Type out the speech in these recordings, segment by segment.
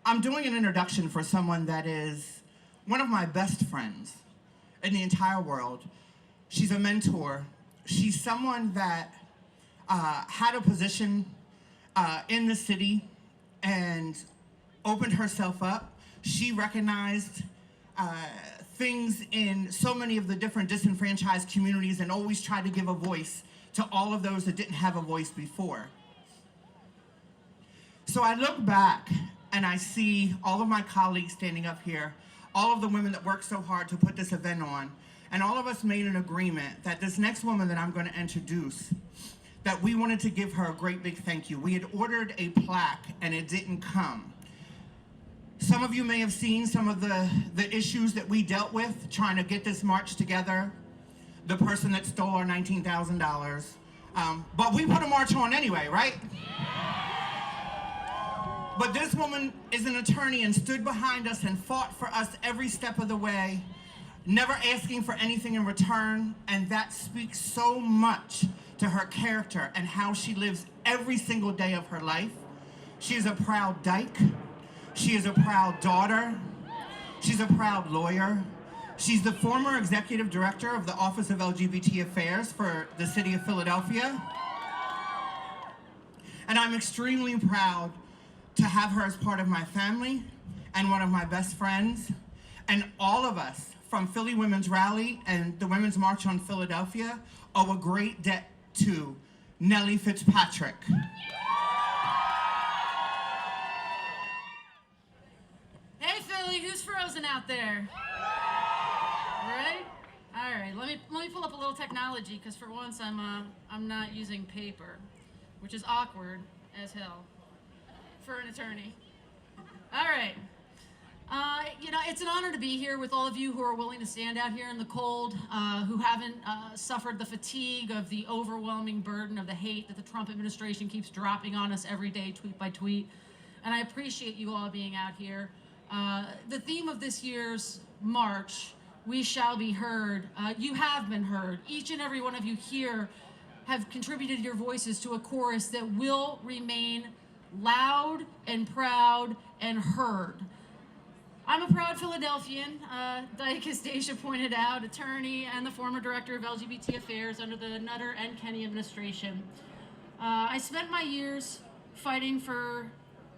I'm doing an introduction for someone that is one of my best friends in the entire world. She's a mentor. She's someone that had a position in the city and opened herself up. She recognized things in so many of the different disenfranchised communities and always tried to give a voice to all of those that didn't have a voice before. So I look back and I see all of my colleagues standing up here, all of the women that worked so hard to put this event on, and all of us made an agreement that this next woman that I'm going to introduce, that we wanted to give her a great big thank you. We had ordered a plaque and it didn't come. Some of you may have seen some of the issues that we dealt with trying to get this march together. The person that stole our $19,000. But we put a march on anyway, right? But this woman is an attorney and stood behind us and fought for us every step of the way, never asking for anything in return, and that speaks so much to her character and how she lives every single day of her life. She is a proud dyke. She is a proud daughter. She's a proud lawyer. She's the former executive director of the Office of LGBT Affairs for the city of Philadelphia. And I'm extremely proud to have her as part of my family and one of my best friends. And all of us from Philly Women's Rally and the Women's March on Philadelphia owe a great debt to Nellie Fitzpatrtick. Hey Philly, who's frozen out there? Right? All right, let me pull up a little technology, because for once I'm not using paper, which is awkward as hell for an attorney. All right. You know, it's an honor to be here with all of you who are willing to stand out here in the cold, who haven't suffered the fatigue of the overwhelming burden of the hate that the Trump administration keeps dropping on us every day, tweet by tweet. And I appreciate you all being out here. The theme of this year's march, We Shall Be Heard, you have been heard. Each and every one of you here have contributed your voices to a chorus that will remain loud and proud and heard. I'm a proud Philadelphian, Dyke, as Daisha pointed out, attorney and the former director of LGBT affairs under the Nutter and Kenney administration. I spent my years fighting for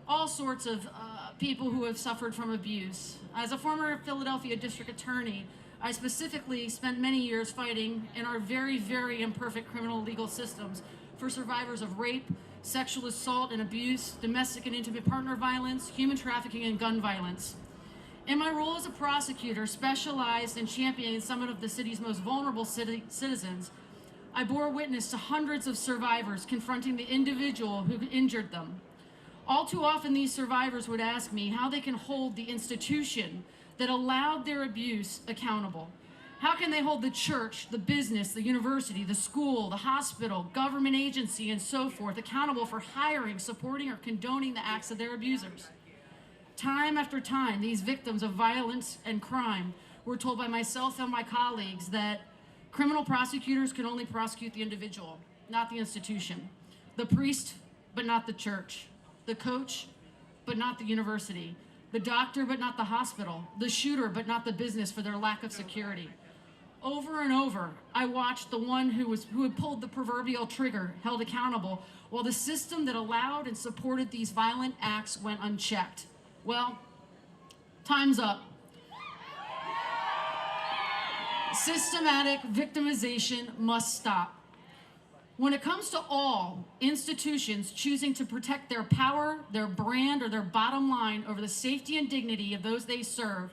all sorts of people who have suffered from abuse. As a former Philadelphia district attorney, I specifically spent many years fighting in our very, very imperfect criminal legal systems for survivors of rape, sexual assault and abuse, domestic and intimate partner violence, human trafficking, and gun violence. In my role as a prosecutor specialized in championing some of the city's most vulnerable citizens, I bore witness to hundreds of survivors confronting the individual who injured them. All too often, these survivors would ask me how they can hold the institution that allowed their abuse accountable. How can they hold the church, the business, the university, the school, the hospital, government agency, and so forth accountable for hiring, supporting, or condoning the acts of their abusers? Time after time, these victims of violence and crime were told by myself and my colleagues that criminal prosecutors can only prosecute the individual, not the institution. The priest, but not the church. The coach, but not the university. The doctor, but not the hospital. The shooter, but not the business for their lack of security. Over and over, I watched the one who had pulled the proverbial trigger held accountable, while the system that allowed and supported these violent acts went unchecked. Well, time's up. Systematic victimization must stop. When it comes to all institutions choosing to protect their power, their brand, or their bottom line over the safety and dignity of those they serve,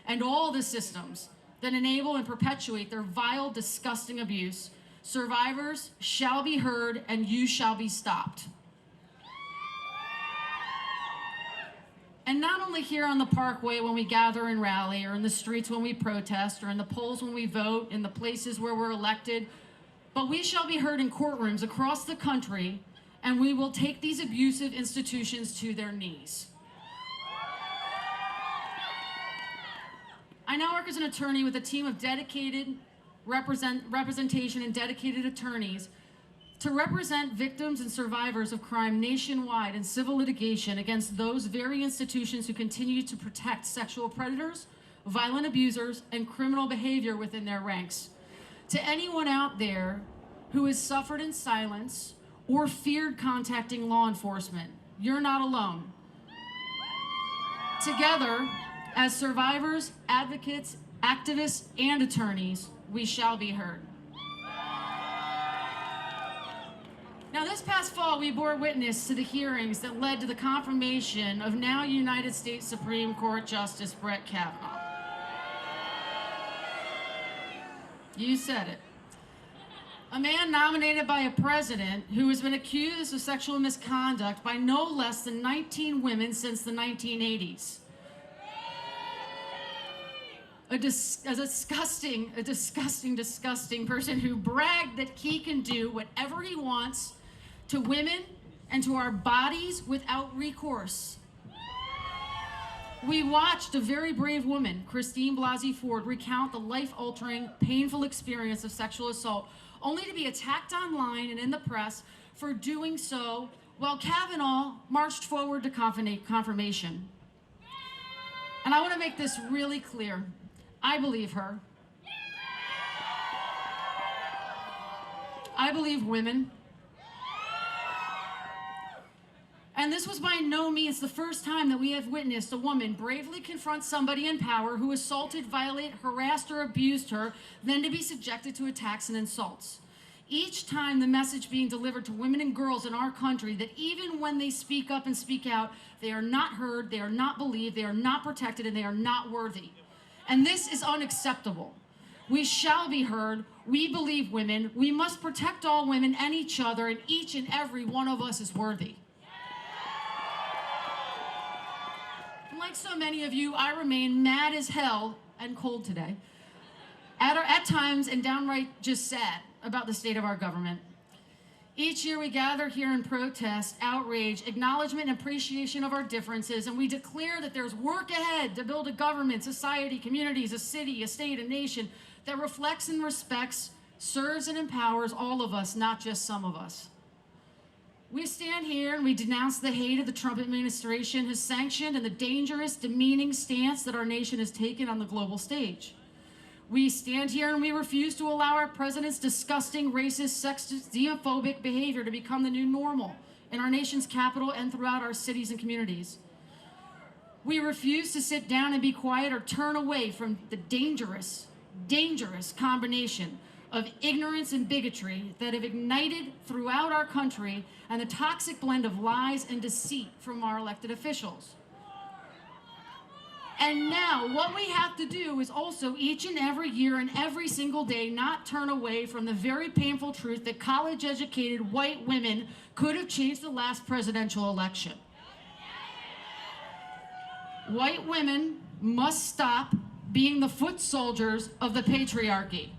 and all the systems that enable and perpetuate their vile, disgusting abuse, survivors shall be heard and you shall be stopped. And not only here on the Parkway when we gather and rally, or in the streets when we protest, or in the polls when we vote, in the places where we're elected, but we shall be heard in courtrooms across the country, and we will take these abusive institutions to their knees. I now work as an attorney with a team of dedicated representation and dedicated attorneys to represent victims and survivors of crime nationwide in civil litigation against those very institutions who continue to protect sexual predators, violent abusers, and criminal behavior within their ranks. To anyone out there who has suffered in silence or feared contacting law enforcement, you're not alone. Together, as survivors, advocates, activists, and attorneys, we shall be heard. Now, this past fall, we bore witness to the hearings that led to the confirmation of now United States Supreme Court Justice Brett Kavanaugh. You said it. A man nominated by a president who has been accused of sexual misconduct by no less than 19 women since the 1980s. A disgusting person who bragged that he can do whatever he wants to women and to our bodies without recourse. We watched a very brave woman, Christine Blasey Ford, recount the life-altering, painful experience of sexual assault, only to be attacked online and in the press for doing so while Kavanaugh marched forward to confirmation. And I want to make this really clear. I believe her. I believe women. And this was by no means the first time that we have witnessed a woman bravely confront somebody in power who assaulted, violated, harassed, or abused her, then to be subjected to attacks and insults. Each time the message being delivered to women and girls in our country that even when they speak up and speak out, they are not heard, they are not believed, they are not protected, and they are not worthy. And this is unacceptable. We shall be heard. We believe women. We must protect all women and each other, and each and every one of us is worthy. Like so many of you, I remain mad as hell and cold today. At times, and downright just sad about the state of our government. Each year we gather here in protest, outrage, acknowledgement, and appreciation of our differences, and we declare that there's work ahead to build a government, society, communities, a city, a state, a nation that reflects and respects, serves, and empowers all of us, not just some of us. We stand here and we denounce the hate of the Trump administration has sanctioned and the dangerous, demeaning stance that our nation has taken on the global stage. We stand here and we refuse to allow our president's disgusting, racist, sexist, xenophobic behavior to become the new normal in our nation's capital and throughout our cities and communities. We refuse to sit down and be quiet or turn away from the dangerous, dangerous combination of ignorance and bigotry that have ignited throughout our country and the toxic blend of lies and deceit from our elected officials. And now what we have to do is also each and every year and every single day not turn away from the very painful truth that college-educated white women could have changed the last presidential election. White women must stop being the foot soldiers of the patriarchy.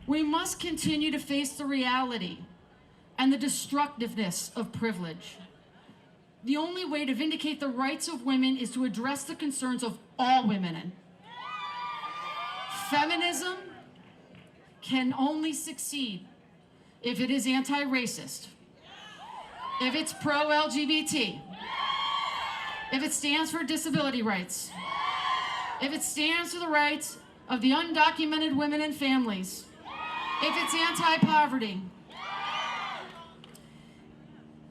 We must continue to face the reality and the destructiveness of privilege. The only way to vindicate the rights of women is to address the concerns of all women. Feminism can only succeed if it is anti-racist, if it's pro-LGBT, if it stands for disability rights, if it stands for the rights of the undocumented women and families, if it's anti-poverty.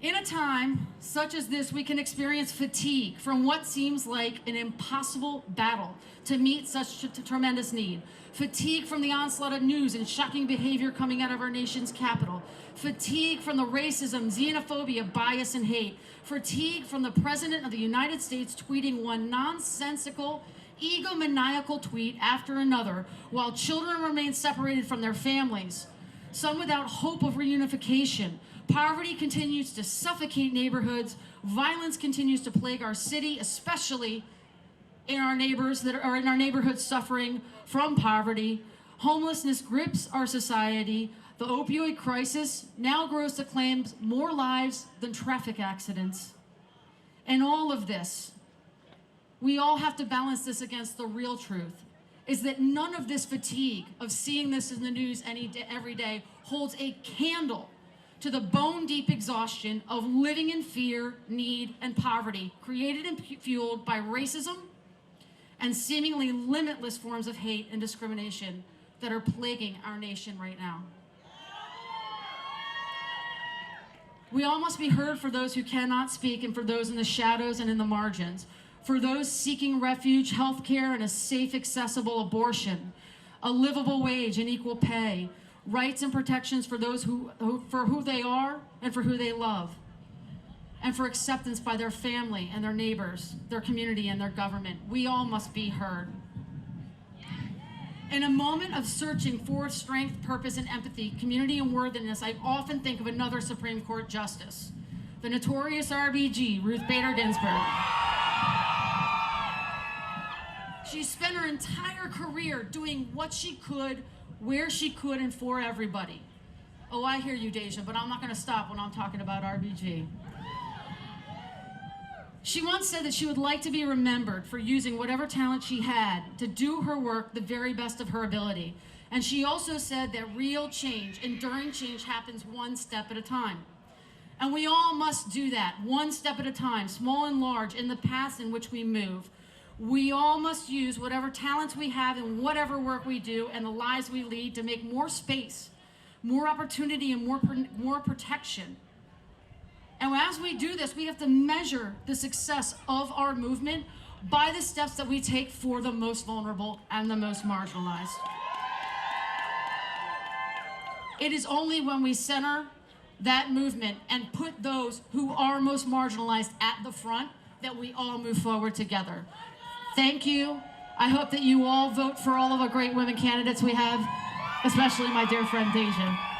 In a time such as this, we can experience fatigue from what seems like an impossible battle to meet such a tremendous need. Fatigue from the onslaught of news and shocking behavior coming out of our nation's capital. Fatigue from the racism, xenophobia, bias, and hate. Fatigue from the President of the United States tweeting one nonsensical, egomaniacal tweet after another, while children remain separated from their families, some without hope of reunification. Poverty continues to suffocate neighborhoods. Violence continues to plague our city, especially in our neighbors that are in our neighborhoods suffering from poverty. Homelessness grips our society. The opioid crisis now grows to claim more lives than traffic accidents. And all of this, we all have to balance this against the real truth. is that none of this fatigue of seeing this in the news every day holds a candle to the bone-deep exhaustion of living in fear, need, and poverty, created and fueled by racism and seemingly limitless forms of hate and discrimination that are plaguing our nation right now. We all must be heard for those who cannot speak and for those in the shadows and in the margins, for those seeking refuge, health care, and a safe, accessible abortion, a livable wage and equal pay, rights and protections for those for who they are and for who they love, and for acceptance by their family and their neighbors, their community and their government. We all must be heard. In a moment of searching for strength, purpose, and empathy, community, and worthiness, I often think of another Supreme Court justice, the notorious RBG, Ruth Bader Ginsburg. She spent her entire career doing what she could, where she could, and for everybody. Oh, I hear you, Deja, but I'm not going to stop when I'm talking about RBG. She once said that she would like to be remembered for using whatever talent she had to do her work the very best of her ability. And she also said that real change, enduring change, happens one step at a time. And we all must do that, one step at a time, small and large, in the paths in which we move. We all must use whatever talents we have in whatever work we do and the lives we lead to make more space, more opportunity, and more protection. And as we do this, we have to measure the success of our movement by the steps that we take for the most vulnerable and the most marginalized. It is only when we center that movement and put those who are most marginalized at the front that we all move forward together. Thank you. I hope that you all vote for all of our great women candidates we have, especially my dear friend Deja.